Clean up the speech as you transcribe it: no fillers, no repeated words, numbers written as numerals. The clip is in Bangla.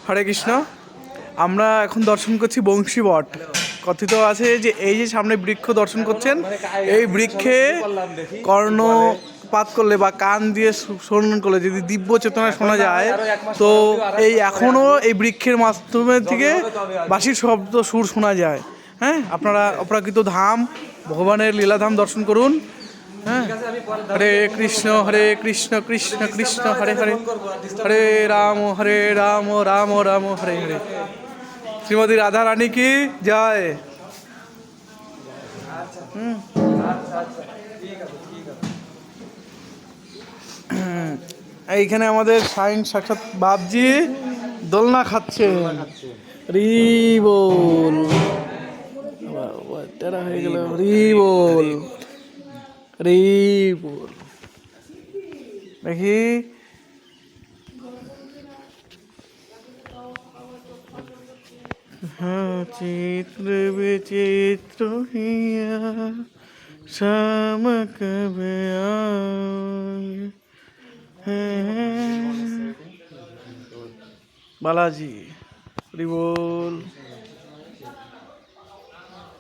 হরে কৃষ্ণ। আমরা এখন দর্শন করছি বংশী বট। কথিত আছে যে এই যে সামনে বৃক্ষ দর্শন করছেন, এই বৃক্ষে কর্ণপাত করলে বা কান দিয়ে শ্রবণ করলে যদি দিব্য চেতনা শোনা যায়, তো এই এখনও এই বৃক্ষের মাধ্যমে থেকে বাঁশির শব্দ সুর শোনা যায়। হ্যাঁ, আপনারা অপ্রাকৃত ধাম ভগবানের লীলাধাম দর্শন করুন। হ্যাঁ, হরে কৃষ্ণ কৃষ্ণ কৃষ্ণ হরে হরে, হরে রাম রাম রাম হরে হরে। শ্রীমতী রাধা রানী কি জয়। এইখানে আমাদের সাইন সাক্ষাৎ বাপজি দোলনা খাচ্ছে। রি বল, হয়ে গেল। রি বল, রি বল। দেখি হ্যাঁ, চিত্র বিচিত্র হিয়া শ্যাম কবে বালাজি হরি বল।